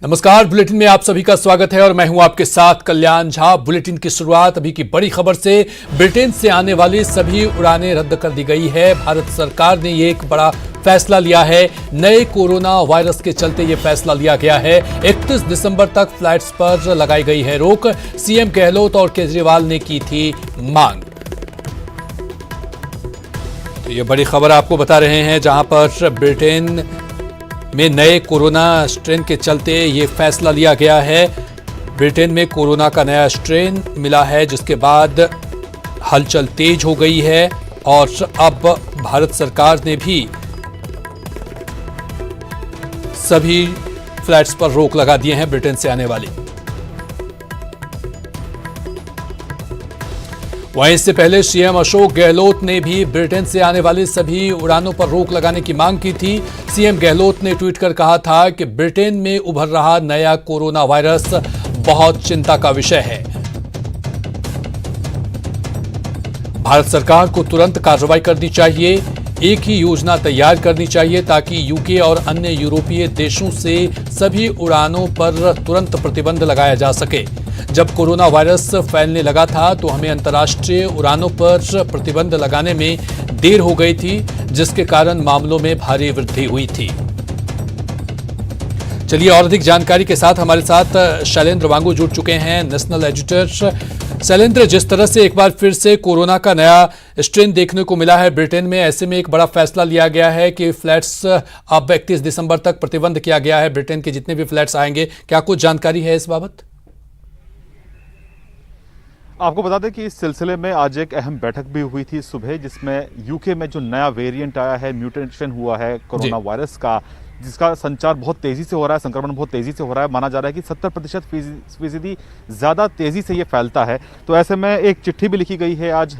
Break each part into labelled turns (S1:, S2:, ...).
S1: नमस्कार, बुलेटिन में आप सभी का स्वागत है और मैं हूं आपके साथ कल्याण झा। बुलेटिन की शुरुआत अभी की बड़ी खबर से। ब्रिटेन से आने वाली सभी उड़ानें रद्द कर दी गई है। भारत सरकार ने ये एक बड़ा फैसला लिया है। नए कोरोना वायरस के चलते ये फैसला लिया गया है। 31 दिसंबर तक फ्लाइट्स पर लगाई गई है रोक। सीएम गहलोत और केजरीवाल ने की थी मांग। तो ये बड़ी खबर आपको बता रहे हैं, जहां पर ब्रिटेन में नए कोरोना स्ट्रेन के चलते ये फैसला लिया गया है। ब्रिटेन में कोरोना का नया स्ट्रेन मिला है, जिसके बाद हलचल तेज हो गई है और अब भारत सरकार ने भी सभी फ्लाइट्स पर रोक लगा दिए हैं ब्रिटेन से आने वाली। वहीं इससे पहले सीएम अशोक गहलोत ने भी ब्रिटेन से आने वाली सभी उड़ानों पर रोक लगाने की मांग की थी। सीएम गहलोत ने ट्वीट कर कहा था कि ब्रिटेन में उभर रहा नया कोरोना वायरस बहुत चिंता का विषय है। भारत सरकार को तुरंत कार्रवाई करनी चाहिए। एक ही योजना तैयार करनी चाहिए ताकि यूके और अन्य यूरोपीय देशों से सभी उड़ानों पर तुरंत प्रतिबंध लगाया जा सके। जब कोरोना वायरस फैलने लगा था तो हमें अंतर्राष्ट्रीय उड़ानों पर प्रतिबंध लगाने में देर हो गई थी, जिसके कारण मामलों में भारी वृद्धि हुई थी। चलिए और अधिक जानकारी के साथ हमारे साथ शैलेंद्र वांगू जुड़ चुके हैं, नेशनल एडिटर। शैलेंद्र, जिस तरह से एक बार फिर से कोरोना का नया स्ट्रेन देखने को मिला है ब्रिटेन में, ऐसे में एक बड़ा फैसला लिया गया है कि फ्लाइट्स अब 31 दिसंबर तक प्रतिबंध किया गया है। ब्रिटेन के जितने भी फ्लाइट्स आएंगे, क्या कुछ जानकारी है इस बाबत?
S2: आपको बता दें कि इस सिलसिले में आज एक अहम बैठक भी हुई थी सुबह, जिसमें यूके में जो नया वेरिएंट आया है, म्यूटेशन हुआ है कोरोना वायरस का, जिसका संचार बहुत तेज़ी से हो रहा है, संक्रमण बहुत तेज़ी से हो रहा है। माना जा रहा है कि 70% ज़्यादा तेज़ी से ये फैलता है। तो ऐसे में एक चिट्ठी भी लिखी गई है आज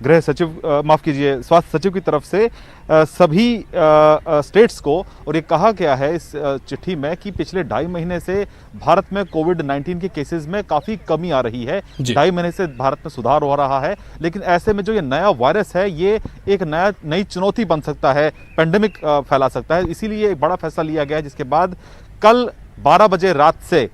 S2: गृह सचिव, माफ़ कीजिए, स्वास्थ्य सचिव की तरफ से सभी स्टेट्स को, और ये कहा गया है इस चिट्ठी में कि पिछले 2.5 महीने से भारत में कोविड-19 के केसेस में काफ़ी कमी आ रही है। 2.5 महीने से भारत में सुधार हो रहा है, लेकिन ऐसे में जो ये नया वायरस है, ये एक नई चुनौती बन सकता है, पेंडेमिक फैला सकता है। इसीलिए एक बड़ा फैसला लिया गया है, जिसके बाद कल 12 बजे रात से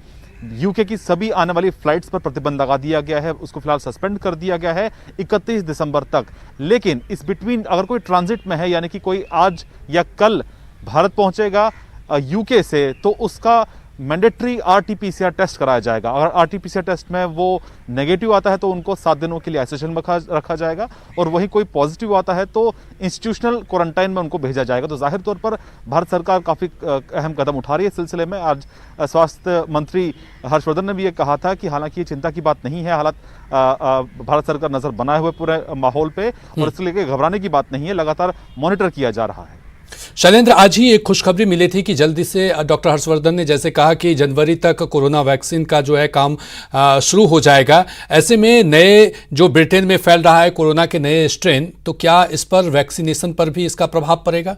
S2: यूके की सभी आने वाली फ्लाइट्स पर प्रतिबंध लगा दिया गया है। उसको फिलहाल सस्पेंड कर दिया गया है 31 दिसंबर तक। लेकिन इस बिटवीन अगर कोई ट्रांजिट में है, यानी कि कोई आज या कल भारत पहुंचेगा यूके से, तो उसका मैंडेटरी आरटी-पीसीआर टेस्ट कराया जाएगा। अगर आरटी-पीसीआर टेस्ट में वो नेगेटिव आता है तो उनको 7 दिनों के लिए आइसोलेशन में रखा जाएगा, और वहीं कोई पॉजिटिव आता है तो इंस्टीट्यूशनल क्वारंटाइन में उनको भेजा जाएगा। तो जाहिर तौर पर भारत सरकार काफ़ी अहम कदम उठा रही है इस सिलसिले में। आज स्वास्थ्य मंत्री हर्षवर्धन ने भी ये कहा था कि हालांकि ये चिंता की बात नहीं है, हालात भारत सरकार नज़र बनाए हुए पूरे माहौल पे, और इसके लिए घबराने की बात नहीं है, लगातार मॉनिटर किया जा रहा है।
S1: शैलेंद्र, आज ही एक खुशखबरी मिली थी कि जल्दी से डॉक्टर हर्षवर्धन ने जैसे कहा कि जनवरी तक कोरोना वैक्सीन का जो है काम शुरू हो जाएगा। ऐसे में नए जो ब्रिटेन में फैल रहा है कोरोना के नए स्ट्रेन, तो क्या इस पर वैक्सीनेशन पर भी इसका प्रभाव पड़ेगा?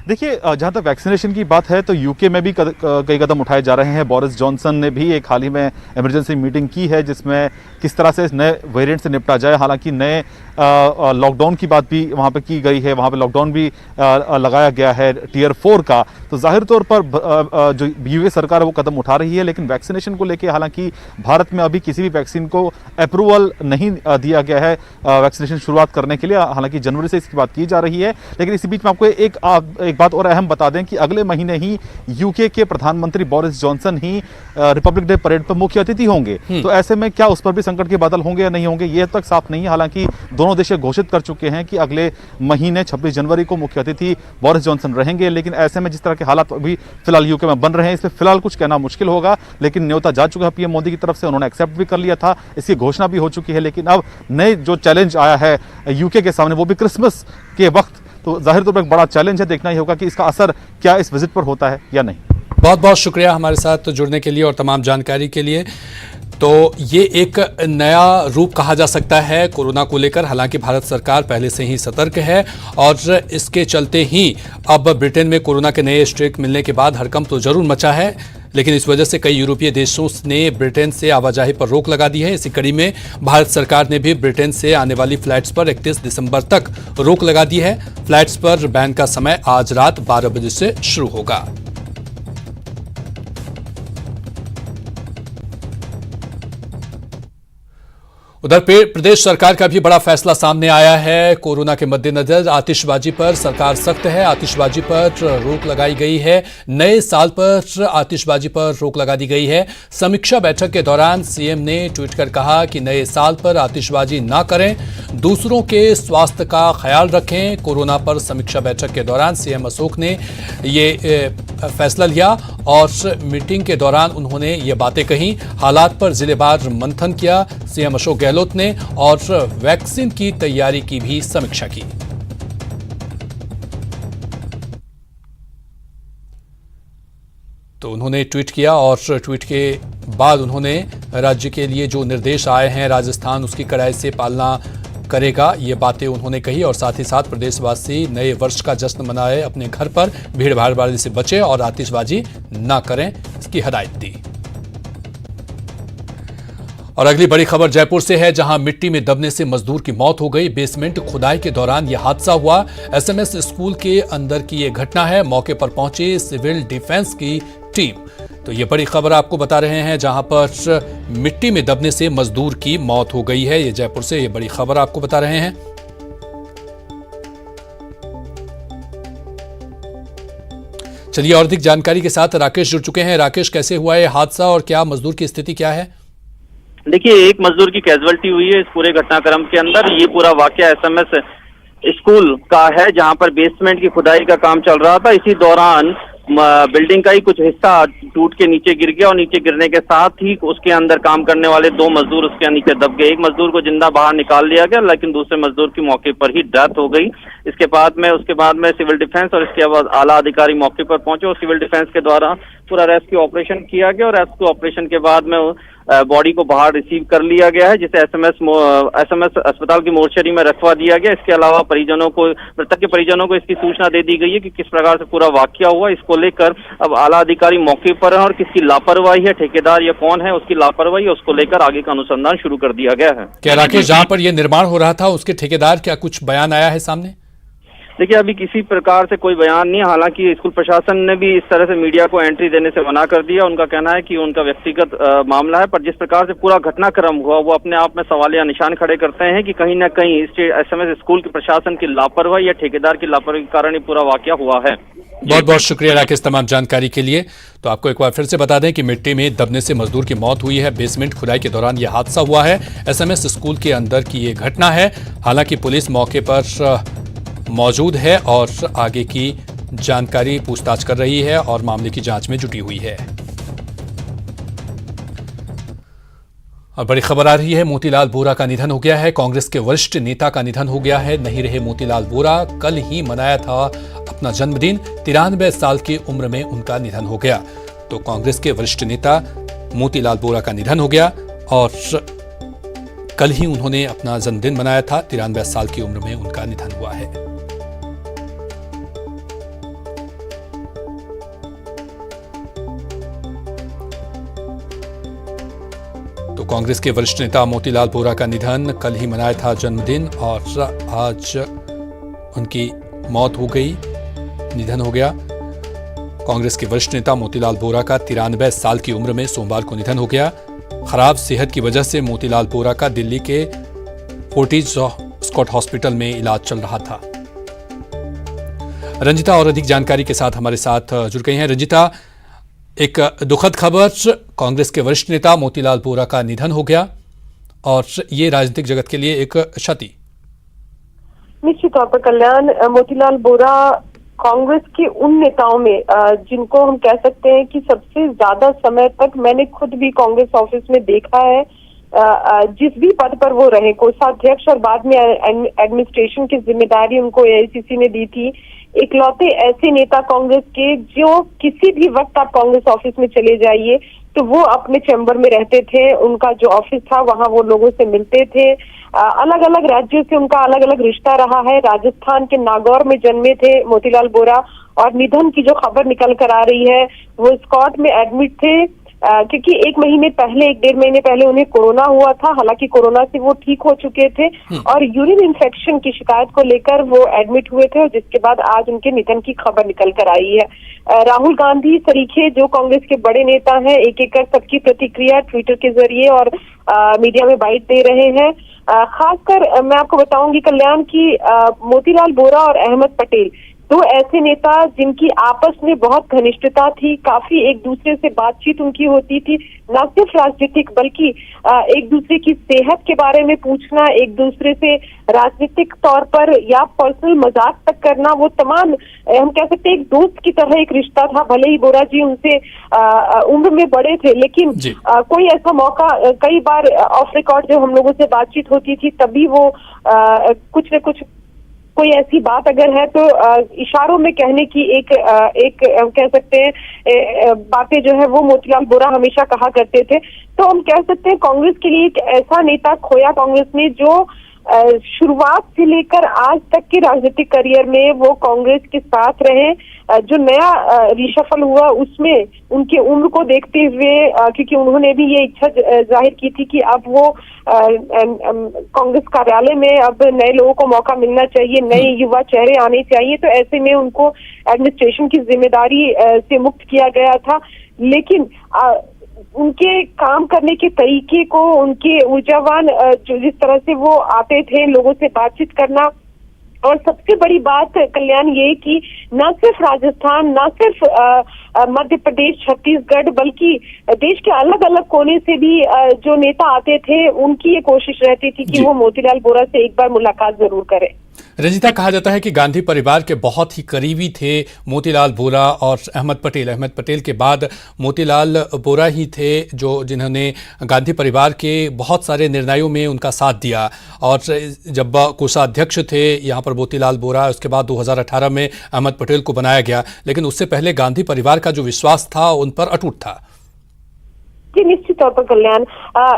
S2: देखिए, जहाँ तक वैक्सीनेशन की बात है तो यूके में भी कई कदम उठाए जा रहे हैं। बोरिस जॉनसन ने भी एक हाल ही में इमरजेंसी मीटिंग की है, जिसमें किस तरह से इस नए वेरिएंट से निपटा जाए। हालांकि नए लॉकडाउन की बात भी वहाँ पे की गई है, वहाँ पे लॉकडाउन भी लगाया गया है टियर 4 का। तो जाहिर तौर पर जो यूके सरकार है वो कदम उठा रही है, लेकिन वैक्सीनेशन को लेकर हालांकि भारत में अभी किसी भी वैक्सीन को अप्रूवल नहीं दिया गया है वैक्सीनेशन शुरुआत करने के लिए। हालांकि जनवरी से इसकी बात की जा रही है, लेकिन इसी बीच में आपको एक बात और अहम बता दें कि अगले महीने ही यूके के प्रधानमंत्री बोरिस जॉनसन ही रिपब्लिक डे परेड पर मुख्य अतिथि होंगे। तो ऐसे में क्या उस पर भी संकट के बादल होंगे या नहीं होंगे, ये तक साफ नहीं है। हालांकि दोनों देश घोषित कर चुके हैं कि अगले महीने 26 जनवरी को मुख्य अतिथि बोरिस जॉनसन रहेंगे। लेकिन ऐसे में जिस तरह के हालात अभी फिलहाल यूके में बन रहे हैं, इसमें फिलहाल कुछ कहना मुश्किल होगा। लेकिन न्योता जा चुका है पीएम मोदी की तरफ से, उन्होंने एक्सेप्ट भी कर लिया था, इसकी घोषणा भी हो चुकी है। लेकिन अब नए जो चैलेंज आया है यूके के सामने, वो भी क्रिसमस के वक्त, तो जाहिर तौर पर एक बड़ा चैलेंज है। देखना ही होगा कि इसका असर क्या इस विजिट पर होता है या नहीं।
S1: बहुत बहुत शुक्रिया हमारे साथ जुड़ने के लिए और तमाम जानकारी के लिए। तो ये एक नया रूप कहा जा सकता है कोरोना को लेकर। हालांकि भारत सरकार पहले से ही सतर्क है और इसके चलते ही अब ब्रिटेन में कोरोना के नए स्ट्रेन मिलने के बाद हड़कंप तो जरूर मचा है, लेकिन इस वजह से कई यूरोपीय देशों ने ब्रिटेन से आवाजाही पर रोक लगा दी है। इसी कड़ी में भारत सरकार ने भी ब्रिटेन से आने वाली फ्लाइट्स पर 31 दिसंबर तक रोक लगा दी है। फ्लाइट्स पर बैन का समय आज रात 12 बजे से शुरू होगा। उधर प्रदेश सरकार का भी बड़ा फैसला सामने आया है। कोरोना के मद्देनजर आतिशबाजी पर सरकार सख्त है। आतिशबाजी पर रोक लगाई गई है। नए साल पर आतिशबाजी पर रोक लगा दी गई है। समीक्षा बैठक के दौरान सीएम ने ट्वीट कर कहा कि नए साल पर आतिशबाजी ना करें, दूसरों के स्वास्थ्य का ख्याल रखें। कोरोना पर समीक्षा बैठक के दौरान सीएम अशोक ने ये फैसला लिया और मीटिंग के दौरान उन्होंने ये बातें कही। हालात पर जिलेवार मंथन किया सीएम अशोक गहलोत ने और वैक्सीन की तैयारी की भी समीक्षा की। तो उन्होंने ट्वीट किया और ट्वीट के बाद उन्होंने राज्य के लिए जो निर्देश आए हैं, राजस्थान उसकी कड़ाई से पालना करेगा, ये बातें उन्होंने कही। और साथ ही साथ प्रदेशवासी नए वर्ष का जश्न मनाए, अपने घर पर भीड़ भाड़ वाले से बचे और आतिशबाजी ना करें, इसकी हिदायत दी। और अगली बड़ी खबर जयपुर से है, जहां मिट्टी में दबने से मजदूर की मौत हो गई। बेसमेंट खुदाई के दौरान यह हादसा हुआ। एसएमएस स्कूल के अंदर की यह घटना है। मौके पर पहुंची सिविल डिफेंस की टीम। तो ये बड़ी खबर आपको बता रहे हैं, जहां पर मिट्टी में दबने से मजदूर की मौत हो गई है। ये जयपुर से ये बड़ी खबर आपको बता रहे हैं। चलिए और अधिक जानकारी के साथ राकेश जुड़ चुके हैं। राकेश, कैसे हुआ ये हादसा और क्या मजदूर की स्थिति क्या है?
S3: देखिए, एक मजदूर की कैजुअलिटी हुई है इस पूरे घटनाक्रम के अंदर। ये पूरा वाकया एसएमएस स्कूल का है, जहां पर बेसमेंट की खुदाई का काम चल रहा था। इसी दौरान बिल्डिंग का ही कुछ हिस्सा टूट के नीचे गिर गया और नीचे गिरने के साथ ही उसके अंदर काम करने वाले 2 मजदूर उसके नीचे दब गए। एक मजदूर को जिंदा बाहर निकाल लिया गया, लेकिन दूसरे मजदूर की मौके पर ही डेथ हो गई। उसके बाद में सिविल डिफेंस और इसके बाद आला अधिकारी मौके पर पहुंचे और सिविल डिफेंस के द्वारा पूरा रेस्क्यू ऑपरेशन किया गया। और रेस्क्यू ऑपरेशन के बाद में बॉडी को बाहर रिसीव कर लिया गया है, जिसे एसएमएस अस्पताल की मोर्चरी में रखवा दिया गया। इसके अलावा मृतक के परिजनों को इसकी सूचना दे दी गई है कि किस प्रकार से पूरा वाकया हुआ। इसको लेकर अब आला अधिकारी मौके पर है और किसकी लापरवाही है, ठेकेदार या कौन है उसकी लापरवाही है, उसको लेकर आगे का अनुसंधान शुरू कर दिया गया है।
S1: क्या राकेश, जहां पर यह निर्माण हो रहा था उसके ठेकेदार क्या कुछ बयान आया है सामने?
S3: देखिए, अभी किसी प्रकार से कोई बयान नहीं है। हालांकि स्कूल प्रशासन ने भी इस तरह से मीडिया को एंट्री देने से मना कर दिया। उनका कहना है कि उनका व्यक्तिगत मामला है, पर जिस प्रकार से पूरा घटनाक्रम हुआ वो अपने आप में सवालिया निशान खड़े करते हैं कि कहीं ना कहीं एसएमएस स्कूल के प्रशासन की लापरवाही या ठेकेदार की लापरवाही के कारण ये पूरा वाकया हुआ है।
S1: बहुत बहुत शुक्रिया राकेश तमाम जानकारी के लिए। तो आपको एक बार फिर से बता दें कि मिट्टी में दबने से मजदूर की मौत हुई है। बेसमेंट खुदाई के दौरान यह हादसा हुआ है। एसएमएस स्कूल के अंदर की ये घटना है। हालांकि पुलिस मौके पर मौजूद है और आगे की जानकारी पूछताछ कर रही है और मामले की जांच में जुटी हुई है। और बड़ी खबर आ रही है, मोतीलाल वोरा का निधन हो गया है। कांग्रेस के वरिष्ठ नेता का निधन हो गया है। नहीं रहे मोतीलाल वोरा। कल ही मनाया था अपना जन्मदिन। 93 साल की उम्र में उनका निधन हो गया। तो कांग्रेस के वरिष्ठ नेता मोतीलाल वोरा का निधन हो गया और कल ही उन्होंने अपना जन्मदिन मनाया था। 93 साल की उम्र में उनका निधन हुआ है। तो कांग्रेस के वरिष्ठ नेता मोतीलाल वोरा का निधन, कल ही मनाया था जन्मदिन और आज उनकी मौत हो गई, निधन हो गया। कांग्रेस के वरिष्ठ नेता मोतीलाल वोरा का 93 साल की उम्र में सोमवार को निधन हो गया। खराब सेहत की वजह से मोतीलाल वोरा का दिल्ली के फोर्टिज स्कॉट हॉस्पिटल में इलाज चल रहा था। रंजिता और अधिक जानकारी के साथ हमारे साथ जुड़ गई हैं। रंजिता, एक दुखद खबर, कांग्रेस के वरिष्ठ नेता मोतीलाल वोरा का निधन हो गया और ये राजनीतिक जगत के लिए एक क्षति।
S4: निश्चित तौर पर कल्याण, मोतीलाल वोरा कांग्रेस के उन नेताओं में जिनको हम कह सकते हैं कि सबसे ज्यादा समय तक मैंने खुद भी कांग्रेस ऑफिस में देखा है, जिस भी पद पर वो रहे, कोषाध्यक्ष और बाद में एडमिनिस्ट्रेशन की जिम्मेदारी उनको एआईसीसी ने दी थी। इकलौते ऐसे नेता कांग्रेस के जो किसी भी वक्त आप कांग्रेस ऑफिस में चले जाइए तो वो अपने चैम्बर में रहते थे, उनका जो ऑफिस था वहां वो लोगों से मिलते थे। अलग अलग राज्यों से उनका अलग अलग रिश्ता रहा है। राजस्थान के नागौर में जन्मे थे मोतीलाल बोरा, और निधन की जो खबर निकल कर आ रही है वो स्कॉट में एडमिट थे, क्योंकि 1 डेढ़ महीने पहले उन्हें कोरोना हुआ था। हालांकि कोरोना से वो ठीक हो चुके थे और यूरिन इन्फेक्शन की शिकायत को लेकर वो एडमिट हुए थे, और जिसके बाद आज उनके निधन की खबर निकल कर आई है। राहुल गांधी सरीखे जो कांग्रेस के बड़े नेता हैं, एक एक कर सबकी प्रतिक्रिया ट्विटर के जरिए और मीडिया में बाइट दे रहे हैं। खासकर मैं आपको बताऊंगी कल्याण की मोतीलाल बोरा और अहमद पटेल दो ऐसे नेता जिनकी आपस में बहुत घनिष्ठता थी, काफी एक दूसरे से बातचीत उनकी होती थी, न सिर्फ राजनीतिक बल्कि एक दूसरे की सेहत के बारे में पूछना, एक दूसरे से राजनीतिक तौर पर या पर्सनल मजाक तक करना, वो तमाम हम कह सकते हैं एक दोस्त की तरह एक रिश्ता था। भले ही बोरा जी उनसे उम्र में बड़े थे, लेकिन कोई ऐसा मौका कई बार ऑफ रिकॉर्ड जो हम लोगों से बातचीत होती थी तभी वो कुछ न कुछ कोई ऐसी बात अगर है तो इशारों में कहने की एक कह सकते हैं बातें जो है वो मोतीलाल बोरा हमेशा कहा करते थे। तो हम कह सकते हैं कांग्रेस के लिए एक ऐसा नेता खोया कांग्रेस ने जो शुरुआत से लेकर आज तक के राजनीतिक करियर में वो कांग्रेस के साथ रहे। जो नया रिशफल हुआ उसमें उनकी उम्र को देखते हुए, क्योंकि उन्होंने भी ये इच्छा जाहिर की थी कि अब वो कांग्रेस कार्यालय में अब नए लोगों को मौका मिलना चाहिए, नए युवा चेहरे आने चाहिए, तो ऐसे में उनको एडमिनिस्ट्रेशन की जिम्मेदारी से मुक्त किया गया था। लेकिन उनके काम करने के तरीके को, उनके ऊर्जावान जो जिस तरह से वो आते थे लोगों से बातचीत करना, और सबसे बड़ी बात कल्याण ये कि न सिर्फ राजस्थान, न सिर्फ मध्य प्रदेश, छत्तीसगढ़, बल्कि देश के अलग अलग कोने से भी जो नेता आते थे उनकी ये कोशिश रहती थी कि वो मोतीलाल बोरा से एक बार मुलाकात जरूर करें।
S1: रंजिता, कहा जाता है कि गांधी परिवार के बहुत ही करीबी थे मोतीलाल बोरा और अहमद पटेल। अहमद पटेल के बाद मोतीलाल बोरा ही थे जिन्होंने गांधी परिवार के बहुत सारे निर्णयों में उनका साथ दिया। और जब कोषाध्यक्ष थे यहाँ पर मोतीलाल बोरा, उसके बाद 2018 में अहमद पटेल को बनाया गया, लेकिन उससे पहले गांधी परिवार का जो विश्वास था उन पर अटूट था।
S4: जी, निश्चित तौर पर कल्याण,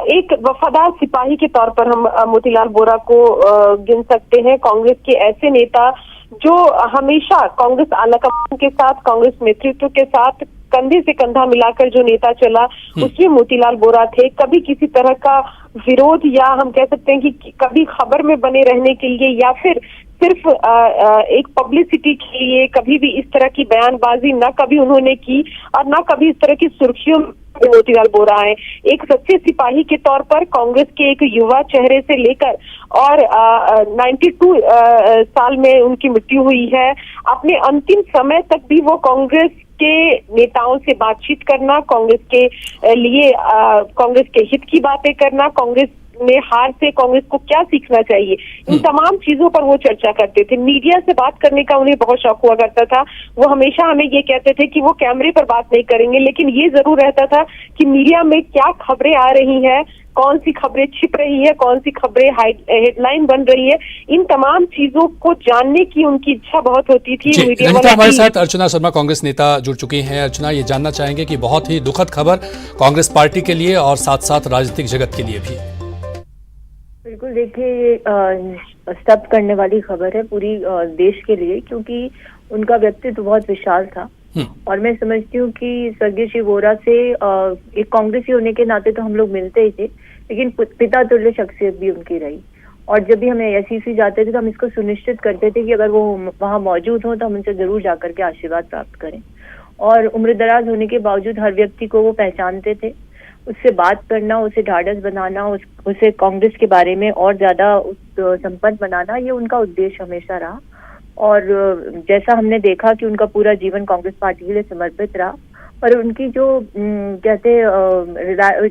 S4: एक वफादार सिपाही के तौर पर हम मोतीलाल बोरा को गिन सकते हैं। कांग्रेस के ऐसे नेता जो हमेशा कांग्रेस आलाकमान के साथ, कांग्रेस नेतृत्व के साथ कंधे से कंधा मिलाकर जो नेता चला उसमें मोतीलाल बोरा थे। कभी किसी तरह का विरोध या हम कह सकते हैं कि कभी खबर में बने रहने के लिए या फिर सिर्फ एक पब्लिसिटी के लिए कभी भी इस तरह की बयानबाजी ना कभी उन्होंने की, और ना कभी इस तरह की सुर्खियों मोतीलाल बोरा आए। एक सच्चे सिपाही के तौर पर कांग्रेस के एक युवा चेहरे से लेकर और 92 साल में उनकी मृत्यु हुई है, अपने अंतिम समय तक भी वो कांग्रेस के नेताओं से बातचीत करना, कांग्रेस के लिए कांग्रेस के हित की बातें करना, कांग्रेस में हार से कांग्रेस को क्या सीखना चाहिए, इन तमाम चीजों पर वो चर्चा करते थे। मीडिया से बात करने का उन्हें बहुत शौक हुआ करता था। वो हमेशा हमें ये कहते थे कि वो कैमरे पर बात नहीं करेंगे, लेकिन ये जरूर रहता था कि मीडिया में क्या खबरें आ रही हैं, कौन सी खबरें छिप रही है, कौन सी खबरें हेडलाइन बन रही है, इन तमाम चीजों को जानने की उनकी इच्छा बहुत होती थी। मीडिया वाले
S1: हमारे साथ अर्चना शर्मा कांग्रेस नेता जुड़ चुकी हैं। अर्चना, ये जानना चाहेंगे कि बहुत ही दुखद खबर कांग्रेस पार्टी के लिए और साथ साथ राजनीतिक जगत के लिए भी।
S5: बिल्कुल, देखिए स्तब्ध करने वाली खबर है पूरी देश के लिए, क्योंकि उनका व्यक्तित्व बहुत विशाल था। और मैं समझती हूँ कि स्वर्गीय श्री बोरा से एक कांग्रेसी होने के नाते तो हम लोग मिलते ही थे, लेकिन पिता तुल्य शख्सियत भी उनकी रही। और जब भी हम एसीसी जाते थे तो हम इसको सुनिश्चित करते थे कि अगर वो वहाँ मौजूद हो तो हम उनसे जरूर जाकर के आशीर्वाद प्राप्त करें। और उम्रदराज होने के बावजूद हर व्यक्ति को वो पहचानते थे। उससे बात करना, उसे ढाढ़स बनाना, उसे कांग्रेस के बारे में और ज्यादा संपन्न बनाना, ये उनका उद्देश्य हमेशा रहा। और जैसा हमने देखा कि उनका पूरा जीवन कांग्रेस पार्टी के लिए समर्पित रहा, पर उनकी जो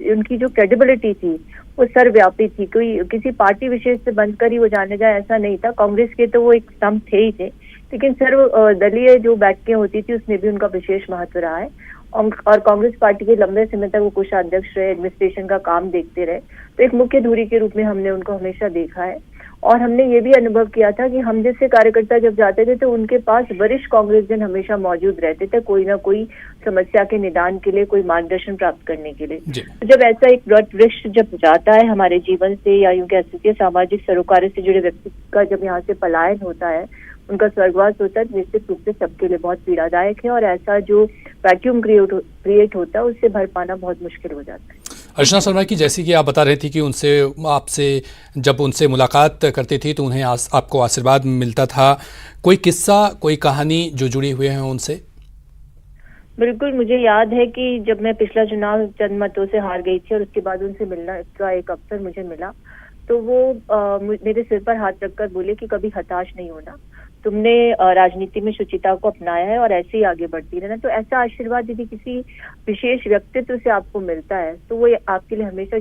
S5: उनकी जो क्रेडिबिलिटी थी वो सर्वव्यापी थी। कोई किसी पार्टी विशेष से बनकर ही वो जाने जाए ऐसा नहीं था। कांग्रेस के तो वो एक स्तंभ थे ही थे, लेकिन सर्वदलीय जो बैठकें होती थी उसमें भी उनका विशेष महत्व रहा है। और कांग्रेस पार्टी के लंबे समय तक वो कोषाध्यक्ष रहे, एडमिनिस्ट्रेशन का काम देखते रहे, तो एक मुख्य धुरी के रूप में हमने उनको हमेशा देखा है। और हमने ये भी अनुभव किया था कि हम जैसे कार्यकर्ता जब जाते थे तो उनके पास वरिष्ठ कांग्रेसजन हमेशा मौजूद रहते थे, कोई ना कोई समस्या के निदान के लिए, कोई मार्गदर्शन प्राप्त करने के लिए। तो जब ऐसा एक वृक्ष जब जाता है हमारे जीवन से, या यूं कह सकते हैं सामाजिक सरोकारों से जुड़े व्यक्ति का जब यहाँ से पलायन होता है, उनका स्वर्गवास होता है, निश्चित रूप से सबके लिए बहुत पीड़ादायक है। और ऐसा जो वैक्यूम क्रिएट होता है उससे भर पाना बहुत मुश्किल हो जाता है।
S1: अर्चना शर्मा की, जैसे कि आप बता रहे थे कि आपसे जब उनसे मुलाकात करती थी तो उन्हें आपको आशीर्वाद मिलता था, कोई किस्सा, कोई कहानी जो जुड़ी हुए हैं उनसे?
S5: बिल्कुल, मुझे याद है कि जब मैं पिछला चुनाव चंद मतों से हार गई थी और उसके बाद उनसे मिलना का एक अवसर मुझे मिला, तो वो मेरे सिर पर हाथ रखकर बोले कि कभी हताश नहीं होना, तुमने राजनीति में शुचिता को अपनाया है और ऐसे ही आगे बढ़ती रहना। तो ऐसा आशीर्वाद यदि किसी विशेष व्यक्तित्व से आपको मिलता है तो वो आपके लिए हमेशा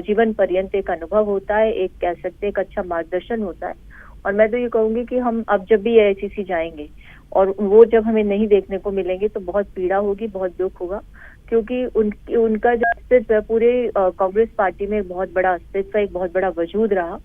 S5: जीवन पर्यंत एक अनुभव होता है, एक कह सकते एक अच्छा मार्गदर्शन होता है। और मैं तो ये कहूंगी कि हम अब जब भी AICC जाएंगे और वो जब हमें नहीं देखने को मिलेंगे तो बहुत पीड़ा होगी, बहुत दुख होगा, क्योंकि उनका जो अस्तित्व है पूरे कांग्रेस पार्टी में एक बहुत बड़ा अस्तित्व, एक बहुत बड़ा वजूद रहा।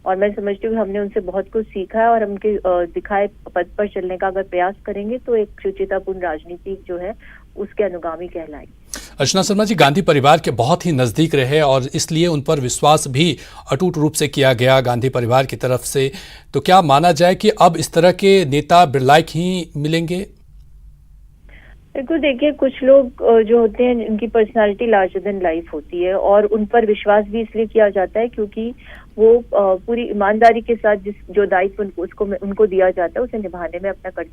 S5: और मैं समझती हूँ कि हमने उनसे बहुत कुछ सीखा है और हम उनके दिखाए पद पर चलने का अगर प्रयास करेंगे तो एक शुचितापूर्ण राजनीति जो है उसके अनुगामी कहलाएंगे।
S1: अर्चना शर्मा जी, गांधी परिवार के बहुत ही नजदीक रहे और इसलिए उन पर विश्वास भी अटूट रूप से किया गया गांधी परिवार की तरफ से, तो क्या माना जाए कि अब इस तरह के नेता बिरलायक ही मिलेंगे?
S5: बिल्कुल, देखिए कुछ लोग जो होते हैं उनकी पर्सनालिटी लार्जर देन लाइफ होती है और उन पर विश्वास भी इसलिए किया जाता है क्योंकि वो पूरी ईमानदारी के साथ जो दायित्व उनको दिया जाता है उसे निभाने में अपना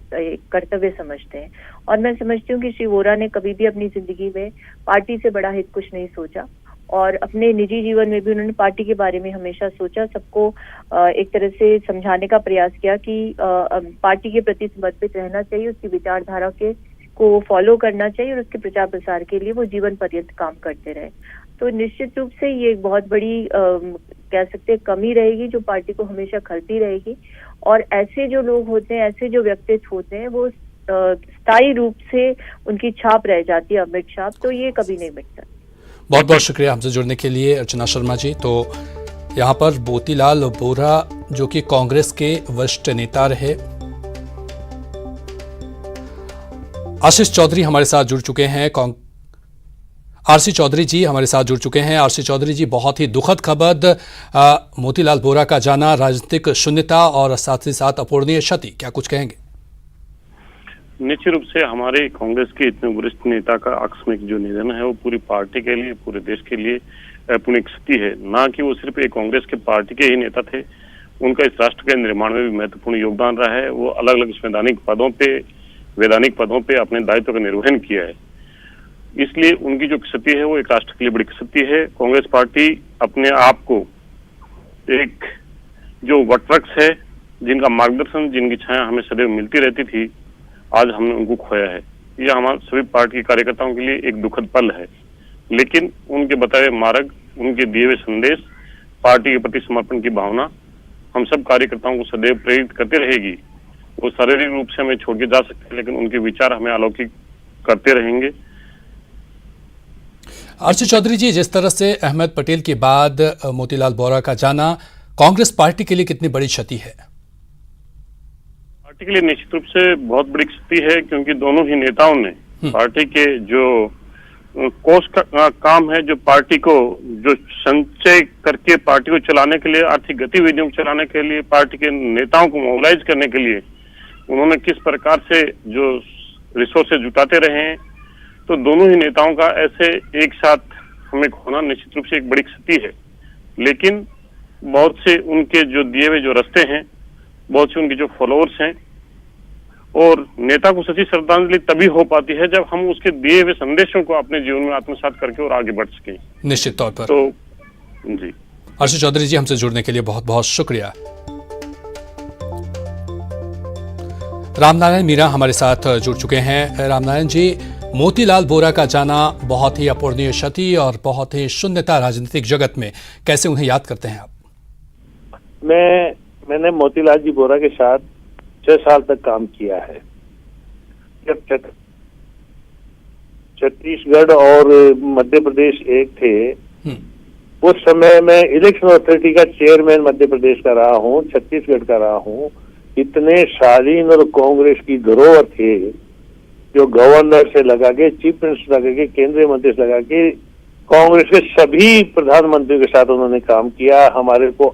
S5: कर्तव्य समझते हैं। और मैं समझती हूँ कि श्री वोरा ने कभी भी अपनी जिंदगी में पार्टी से बड़ा हित कुछ नहीं सोचा और अपने निजी जीवन में भी उन्होंने पार्टी के बारे में हमेशा सोचा, सबको एक तरह से समझाने का प्रयास किया कि पार्टी के प्रति समर्पित रहना चाहिए, उसकी विचारधारा को फॉलो करना चाहिए और उसके प्रचार प्रसार के लिए वो जीवन पर्यंत काम करते रहे। तो निश्चित रूप से ये एक बहुत बड़ी कह सकते हैं कमी रहेगी जो पार्टी को हमेशा खलती रहेगी। और ऐसे जो लोग होते हैं, ऐसे जो व्यक्तित्व होते हैं, वो स्थायी रूप से उनकी छाप रह जाती है, अमिट छाप, तो ये कभी नहीं मिटता।
S1: बहुत बहुत शुक्रिया हमसे जुड़ने के लिए अर्चना शर्मा जी। तो यहाँ पर मोतीलाल बोरा जो कि कांग्रेस के वरिष्ठ नेता रहे, आशीष चौधरी हमारे साथ जुड़ चुके हैं, आरसी चौधरी जी हमारे साथ जुड़ चुके हैं। आरसी चौधरी जी, बहुत ही दुखद खबर, मोतीलाल बोरा का जाना, राजनीतिक शून्यता और साथ ही साथ अपूरणीय क्षति, क्या कुछ कहेंगे?
S6: निश्चित रूप से हमारे कांग्रेस के इतने वरिष्ठ नेता का आकस्मिक जो निधन है वो पूरी पार्टी के लिए, पूरे देश के लिए पूरी क्षति है। ना कि वो सिर्फ एक कांग्रेस के पार्टी के ही नेता थे, उनका इस राष्ट्र के निर्माण में भी महत्वपूर्ण योगदान रहा है। वो अलग अलग वैधानिक पदों पे अपने दायित्व का निर्वहन किया है, इसलिए उनकी जो क्षति है वो एक राष्ट्र के लिए बड़ी क्षति है। कांग्रेस पार्टी अपने आप को एक जो वटवृक्ष है, जिनका मार्गदर्शन, जिनकी छाया हमें सदैव मिलती रहती थी, आज हमने उनको खोया है। यह हमारे सभी पार्टी के कार्यकर्ताओं के लिए एक दुखद पल है, लेकिन उनके बताए मार्ग, उनके दिए हुए संदेश, पार्टी के प्रति समर्पण की भावना हम सब कार्यकर्ताओं को सदैव प्रेरित करती रहेगी। वो शारीरिक रूप से हमें छोड़ के जा सकते हैं, लेकिन उनके विचार हमें अलौकिक करते रहेंगे।
S1: आरसी चौधरी जी, जिस तरह से अहमद पटेल के बाद मोतीलाल बोरा का जाना कांग्रेस पार्टी के लिए कितनी बड़ी क्षति है?
S6: पार्टी के लिए निश्चित रूप से बहुत बड़ी क्षति है, क्योंकि दोनों ही नेताओं ने पार्टी के जो कोष का काम है, जो पार्टी को जो संचय करके पार्टी को चलाने के लिए, आर्थिक गतिविधियों को चलाने के लिए, पार्टी के नेताओं को मोबिलाइज करने के लिए उन्होंने किस प्रकार से जो रिसोर्सेज जुटाते रहे हैं, तो दोनों ही नेताओं का ऐसे एक साथ हमें खोना निश्चित रूप से एक बड़ी क्षति है। लेकिन बहुत से उनके जो दिए हुए जो रास्ते हैं, बहुत से उनके जो फॉलोअर्स हैं, और नेता को सच्ची श्रद्धांजलि तभी हो पाती है जब हम उसके दिए हुए संदेशों को अपने जीवन में आत्मसात करके और आगे बढ़ सकें।
S1: निश्चित तौर पर।
S6: तो जी,
S1: आरसी चौधरी जी, हमसे जुड़ने के लिए बहुत बहुत शुक्रिया। रामनारायण मीरा हमारे साथ जुड़ चुके हैं। रामनारायण जी, मोतीलाल बोरा का जाना बहुत ही अपूरणीय क्षति और बहुत ही शून्यता राजनीतिक जगत में, कैसे उन्हें याद करते हैं आप?
S7: मैंने मोतीलाल जी बोरा के साथ 6 साल तक काम किया है। जब छत्तीसगढ़ और मध्य प्रदेश एक थे, उस समय मैं इलेक्शन अथॉरिटी का चेयरमैन मध्य प्रदेश का रहा हूँ, छत्तीसगढ़ का रहा हूँ। इतने शालीन और कांग्रेस की धरोहर थे जो गवर्नर से लगा के, चीफ मिनिस्टर लगा के, केंद्रीय मंत्री से लगा के, कांग्रेस के सभी प्रधानमंत्रियों के साथ उन्होंने काम किया। हमारे को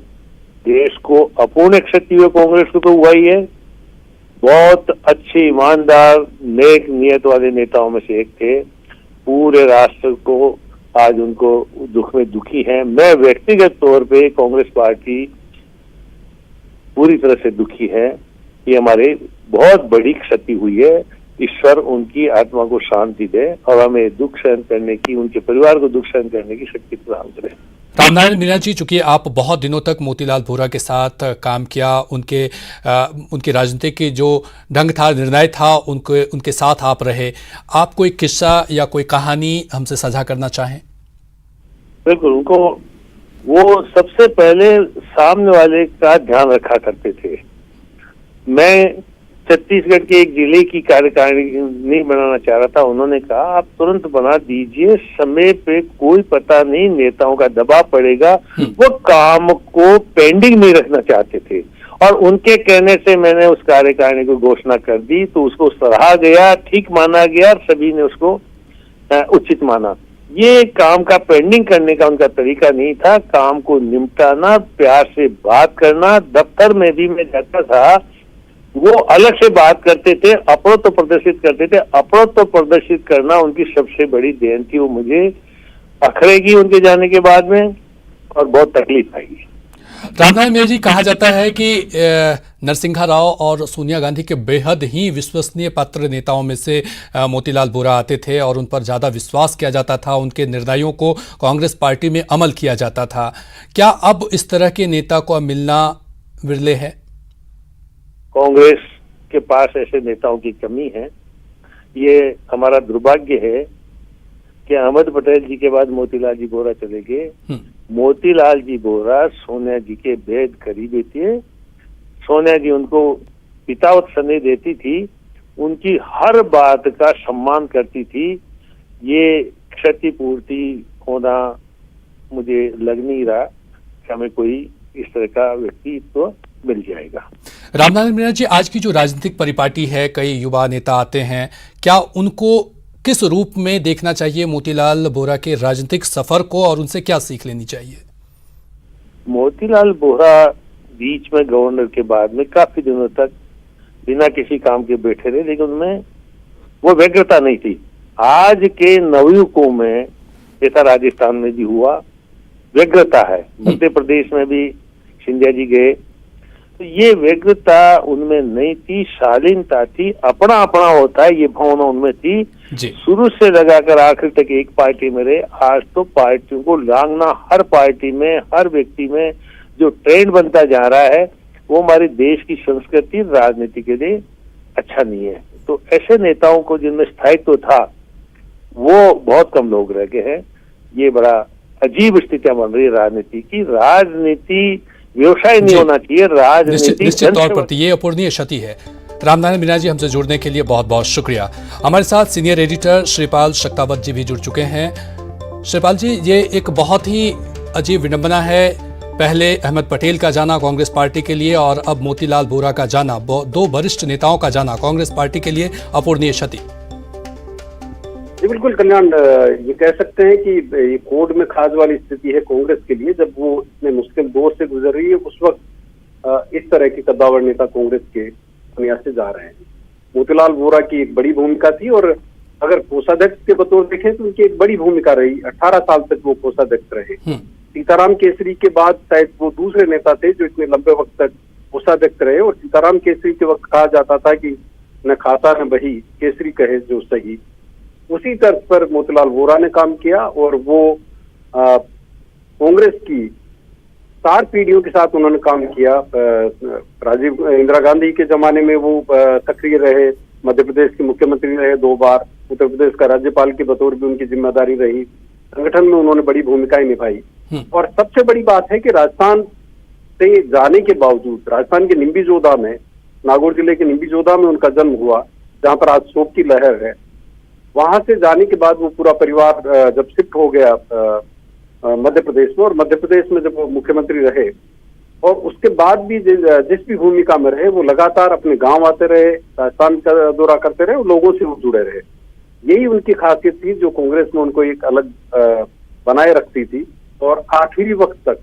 S7: देश को अपूर्ण क्षति हुई, कांग्रेस को तो हुआ ही है। बहुत अच्छे, ईमानदार, नेक नियत वाले नेताओं में से एक थे। पूरे राष्ट्र को आज उनको दुख में दुखी है। मैं व्यक्तिगत तौर पे कांग्रेस पार्टी पूरी तरह से दुखी है। ये हमारे बहुत बड़ी क्षति हुई है। ईश्वर उनकी आत्मा को शांति दे और हमें दुख सहन करने की, उनके परिवार को दुख सहन करने की शक्ति प्रदान करे।
S1: रामनारायण मीणा जी, चूंकि आप बहुत दिनों तक मोतीलाल वोरा के साथ काम किया, उनके राजनीति के जो ढंग था, निर्णय था, उनके साथ आप रहे, आप कोई किस्सा या कोई कहानी हमसे साझा करना चाहें?
S7: बिल्कुल, उनको वो सबसे पहले सामने वाले का ध्यान रखा करते थे। मैं छत्तीसगढ़ के एक जिले की कार्यकारिणी बनाना चाह रहा था। उन्होंने कहा आप तुरंत बना दीजिए, समय पे कोई पता नहीं, नेताओं का दबाव पड़ेगा। वो काम को पेंडिंग नहीं रखना चाहते थे और उनके कहने से मैंने उस कार्यकारिणी को घोषणा कर दी, तो उसको सराहा गया, ठीक माना गया, सभी ने उसको उचित माना। ये काम का पेंडिंग करने का उनका तरीका नहीं था। काम को निपटाना, प्यार से बात करना। दफ्तर में भी मैं जाता था, वो अलग से बात करते थे, अपनत्व प्रदर्शित करते थे। अपनत्व प्रदर्शित करना उनकी सबसे बड़ी देन थी। वो मुझे अखरेगी उनके जाने के बाद में और बहुत तकलीफ आएगी।
S1: रामनारायण मीणा जी, कहा जाता है कि नरसिंहा राव और सोनिया गांधी के बेहद ही विश्वसनीय पात्र नेताओं में से मोतीलाल वोरा आते थे और उन पर ज़्यादा विश्वास किया जाता था, उनके निर्णयों को कांग्रेस पार्टी में अमल किया जाता था। क्या अब इस तरह के नेता को मिलना विरले है?
S7: कांग्रेस के पास ऐसे नेताओं की कमी है। ये हमारा दुर्भाग्य है कि अहमद पटेल जी के बाद मोतीलाल जी वोरा चले गए। मोतीलाल जी वोरा सोनिया जी के बेहद करीबी थे। सोनिया जी उनको पितावत स्नेह देती थी, उनकी हर बात का सम्मान करती थी। ये क्षतिपूर्ति होना मुझे लग नहीं रहा कि हमें कोई इस तरह का व्यक्तित्व तो मिल जाएगा।
S1: रामनारायण मीणा जी, आज की जो राजनीतिक परिपाटी है, कई युवा नेता आते हैं, क्या उनको किस रूप में देखना चाहिए मोतीलाल वोरा के राजनीतिक सफर को और उनसे क्या सीख लेनी चाहिए?
S7: मोतीलाल वोरा बीच में गवर्नर के बाद में काफी दिनों तक बिना किसी काम के बैठे रहे, लेकिन उनमें वो व्यग्रता नहीं थी। आज के नवयुवकों में, जैसा राजस्थान में भी हुआ, व्यग्रता है। मध्य प्रदेश में भी सिंधिया जी गए, तो ये व्यग्रता उनमें नहीं थी, शालीनता थी, अपना अपना होता है ये भावना उनमें थी। शुरू से लगाकर आखिर तक एक पार्टी में रहे। आज तो पार्टियों को लांघना, हर पार्टी में, हर व्यक्ति में जो ट्रेंड बनता जा रहा है, वो हमारे देश की संस्कृति, राजनीति के लिए अच्छा नहीं है। तो ऐसे नेताओं को जिनमें स्थायित्व था, वो बहुत कम लोग रह गए हैं। ये बड़ा अजीब स्थितियां बन रही है राजनीति की। राजनीति व्यवसाय नहीं होना चाहिए, राजनीति
S1: निश्चित तौर पर ये अपूर्णीय क्षति है। रामनारायण मीणा जी, हमसे जुड़ने के लिए बहुत बहुत शुक्रिया। हमारे साथ सीनियर एडिटर श्रीपाल शक्तावत जी भी जुड़ चुके हैं। श्रीपाल जी, ये एक बहुत ही अजीब विडंबना है, पहले अहमद पटेल का जाना कांग्रेस पार्टी के लिए और अब मोतीलाल वोरा का जाना, दो वरिष्ठ नेताओं का जाना कांग्रेस पार्टी के लिए अपूर्णीय क्षति।
S8: जी बिल्कुल कल्याण, ये कह सकते हैं कि ये कोड में खास वाली स्थिति है कांग्रेस के लिए। जब वो इतने मुश्किल दौर से गुजर रही है, उस वक्त इस तरह के कद्दावर नेता कांग्रेस के प्रयास से जा रहे हैं। मोतीलाल वोरा की एक बड़ी भूमिका थी और अगर कोषाध्यक्ष के बतौर देखें तो उनकी एक बड़ी भूमिका रही। 18 साल तक वो कोषाध्यक्ष रहे। सीताराम केसरी के बाद शायद वो दूसरे नेता थे जो इतने लंबे वक्त तक कोषाध्यक्ष रहे। और सीताराम केसरी के वक्त कहा जाता था कि न खाता न बही, केसरी कहे जो सही। उसी तर्ज पर मोतीलाल वोरा ने काम किया और वो कांग्रेस की 4 पीढ़ियों के साथ उन्होंने काम किया। इंदिरा गांधी के जमाने में वो सक्रिय रहे, मध्य प्रदेश के मुख्यमंत्री रहे 2 बार, उत्तर प्रदेश का राज्यपाल के बतौर भी उनकी जिम्मेदारी रही। संगठन में उन्होंने बड़ी भूमिकाएं निभाई। और सबसे बड़ी बात है कि राजस्थान से जाने के बावजूद, राजस्थान के निम्बीजोधा में, नागौर जिले के निम्बीजोधा में उनका जन्म हुआ, जहां पर आज शोक की लहर है। वहां से जाने के बाद वो पूरा परिवार जब शिफ्ट हो गया मध्य प्रदेश में, और मध्य प्रदेश में जब वो मुख्यमंत्री रहे और उसके बाद भी जिस भी भूमिका में रहे वो लगातार अपने गांव आते रहे, राजस्थान का दौरा करते रहे और लोगों से वो जुड़े रहे। यही उनकी खासियत थी जो कांग्रेस में उनको एक अलग बनाए रखती थी। और आखिरी वक्त तक,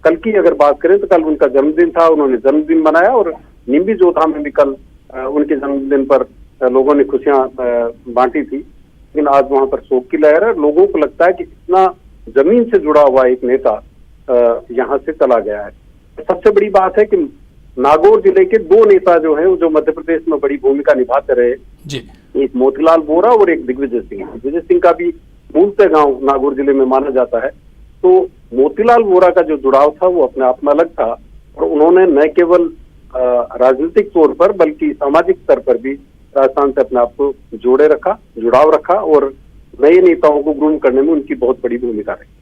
S8: कल की अगर बात करें तो कल उनका जन्मदिन था, उन्होंने जन्मदिन मनाया और निम्बी जोधा में भी कल उनके जन्मदिन पर लोगों ने खुशियां बांटी थी। लेकिन आज वहां पर शोक की लहर है। लोगों को लगता है कि इतना जमीन से जुड़ा हुआ एक नेता यहाँ से चला गया है। सबसे बड़ी बात है कि नागौर जिले के दो नेता जो हैं, जो मध्य प्रदेश में बड़ी भूमिका निभाते रहे
S1: जी,
S8: एक मोतीलाल बोरा और एक दिग्विजय सिंह। दिग्विजय सिंह का भी मूलतः गांव नागौर जिले में माना जाता है। तो मोतीलाल बोरा का जो जुड़ाव था वो अपने आप में अलग था और उन्होंने न केवल राजनीतिक तौर पर बल्कि सामाजिक स्तर पर भी राजस्थान से अपने आप को जुड़ाव रखा और नए नेताओं को ग्रूम करने में उनकी बहुत बड़ी भूमिका रही।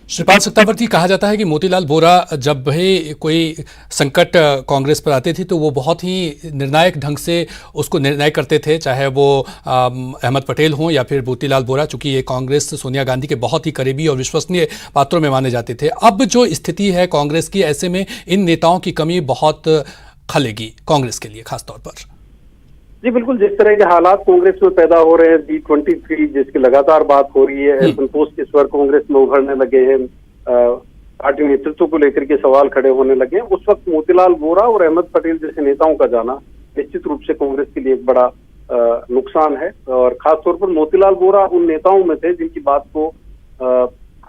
S1: श्रीपाल सक्तावर्ती, कहा जाता है कि मोतीलाल बोरा जब भी कोई संकट कांग्रेस पर आते थे तो वो बहुत ही निर्णायक ढंग से उसको निर्णय करते थे, चाहे वो अहमद पटेल हों या फिर मोतीलाल बोरा, चूंकि ये कांग्रेस सोनिया गांधी के बहुत ही करीबी और विश्वसनीय पात्रों में माने जाते थे। अब जो स्थिति है कांग्रेस की, ऐसे में इन नेताओं की कमी बहुत खलेगी कांग्रेस के लिए खासतौर पर।
S8: जी बिल्कुल, जिस तरह के हालात कांग्रेस में पैदा हो रहे हैं, G23 जिसकी लगातार बात हो रही है, असंतोष के स्वर कांग्रेस में उभरने लगे हैं, पार्टी नेतृत्व को लेकर के सवाल खड़े होने लगे हैं, उस वक्त मोतीलाल बोरा और अहमद पटेल जैसे नेताओं का जाना निश्चित रूप से कांग्रेस के लिए एक बड़ा नुकसान है। और खासतौर पर मोतीलाल बोरा उन नेताओं में थे जिनकी बात को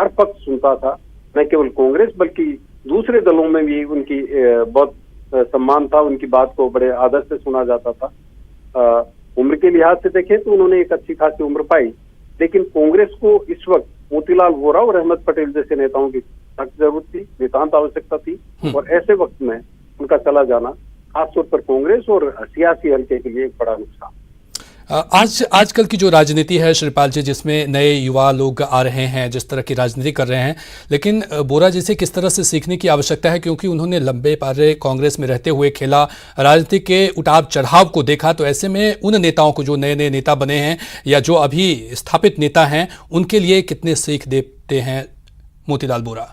S8: हर पक्ष सुनता था, न केवल कांग्रेस बल्कि दूसरे दलों में भी उनकी बहुत सम्मान था, उनकी बात को बड़े आदर से सुना जाता था। उम्र के लिहाज से देखें तो उन्होंने एक अच्छी खासी उम्र पाई, लेकिन कांग्रेस को इस वक्त मोतीलाल बोरा और अहमद पटेल जैसे नेताओं की सख्त जरूरत थी, नितांत आवश्यकता थी। और ऐसे वक्त में उनका चला जाना खासतौर पर कांग्रेस और सियासी हल्के के लिए एक बड़ा नुकसान।
S1: आजकल की जो राजनीति है श्रीपाल जी, जिसमें नए युवा लोग आ रहे हैं, जिस तरह की राजनीति कर रहे हैं, लेकिन बोरा जी से किस तरह से सीखने की आवश्यकता है, क्योंकि उन्होंने लंबे पारे कांग्रेस में रहते हुए खेला, राजनीति के उतार चढ़ाव को देखा। तो ऐसे में उन नेताओं को, जो नए नए नेता बने हैं या जो अभी स्थापित नेता हैं, उनके लिए कितने सीख देते हैं मोतीलाल बोरा?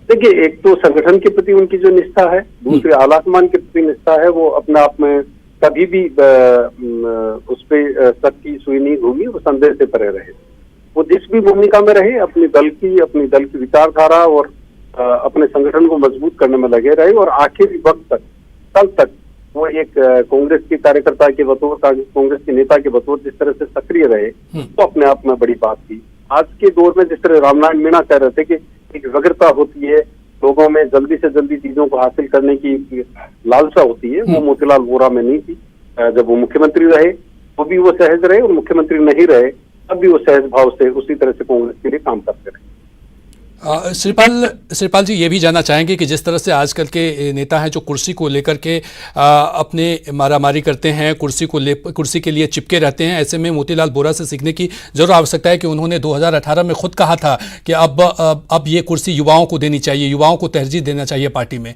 S8: देखिए, एक तो संगठन के प्रति उनकी जो निष्ठा है, दूसरे आलाकमान के प्रति निष्ठा है, वो अपने आप में कभी भी उस पर शक की सुई नहीं घूमी, वो संदेह से परे रहे। वो जिस भी भूमिका में रहे अपनी दल की विचारधारा और अपने संगठन को मजबूत करने में लगे रहे और आखिरी वक्त तक, कल तक वो एक कांग्रेस के कार्यकर्ता के बतौर, कांग्रेस के नेता के बतौर जिस तरह से सक्रिय रहे, तो अपने आप में बड़ी बात थी। आज के दौर में जिस तरह रामनारायण मीणा कह रहे थे कि एक व्यग्रता होती है, लोगों में जल्दी से जल्दी चीजों को हासिल करने की लालसा होती है, वो मोतीलाल बोरा में नहीं थी। जब वो मुख्यमंत्री रहे तो भी वो सहज रहे और मुख्यमंत्री नहीं रहे तब भी वो सहज भाव से उसी तरह से कांग्रेस के लिए काम करते रहे।
S1: श्रीपाल जी, ये भी जानना चाहेंगे कि जिस तरह से आजकल के नेता हैं जो कुर्सी को लेकर के अपने मारामारी करते हैं, कुर्सी के लिए चिपके रहते हैं, ऐसे में मोतीलाल बोरा से सीखने की जरूर आवश्यकता है कि उन्होंने 2018 में खुद कहा था कि अब ये कुर्सी युवाओं को देनी चाहिए, युवाओं को तरजीह देना चाहिए पार्टी में।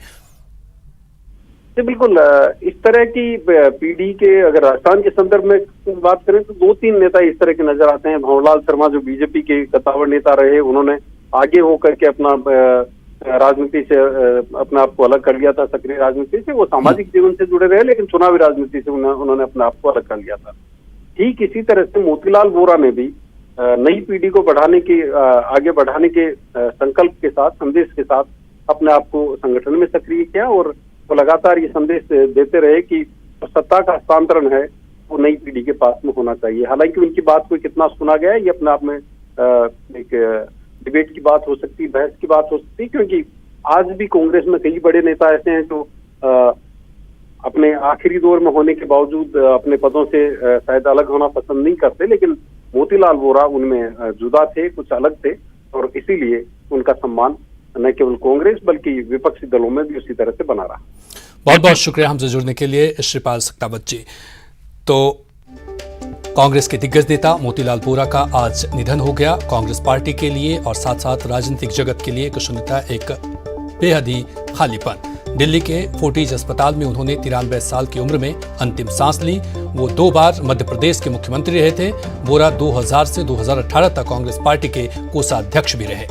S8: जी बिल्कुल, इस तरह की पीढ़ी के अगर राजस्थान के संदर्भ में बात करें तो 2-3 नेता इस तरह के नजर आते हैं। भंवरलाल शर्मा जो बीजेपी के कद्दावर नेता रहे, उन्होंने आगे होकर के अपना राजनीति से अपने आप को अलग कर लिया था, सक्रिय राजनीति से। वो सामाजिक जीवन से जुड़े रहे लेकिन चुनावी राजनीति से उन्होंने अपने आप को अलग कर लिया था। ठीक इसी तरह से मोतीलाल बोरा ने भी नई पीढ़ी को आगे बढ़ाने के संकल्प के साथ, संदेश के साथ अपने आप को संगठन में सक्रिय किया और वो लगातार ये संदेश देते रहे कि सत्ता का हस्तांतरण है वो नई पीढ़ी के पास में होना चाहिए। हालांकि उनकी बात को कितना सुना गया है ये अपने आप में एक डिबेट की बात हो सकती है, बहस की बात हो सकती है, क्योंकि आज भी कांग्रेस में कई बड़े नेता ऐसे हैं जो अपने आखिरी दौर में होने के बावजूद अपने पदों से शायद अलग होना पसंद नहीं करते, लेकिन मोतीलाल बोरा उनमें जुदा थे, कुछ अलग थे और इसीलिए उनका सम्मान न केवल कांग्रेस बल्कि विपक्षी दलों में भी उसी तरह से बना रहा।
S1: बहुत बहुत शुक्रिया हमसे जुड़ने के लिए श्रीपाल सक्तावत जी। तो कांग्रेस के दिग्गज नेता मोतीलाल बोरा का आज निधन हो गया। कांग्रेस पार्टी के लिए और साथ साथ राजनीतिक जगत के लिए एक शून्यता, एक बेहद ही खालीपन। दिल्ली के फोर्टिज अस्पताल में उन्होंने 93 साल की उम्र में अंतिम सांस ली। वो 2 बार मध्य प्रदेश के मुख्यमंत्री रहे थे। बोरा 2000 से 2018 तक कांग्रेस पार्टी के कोषाध्यक्ष भी रहे।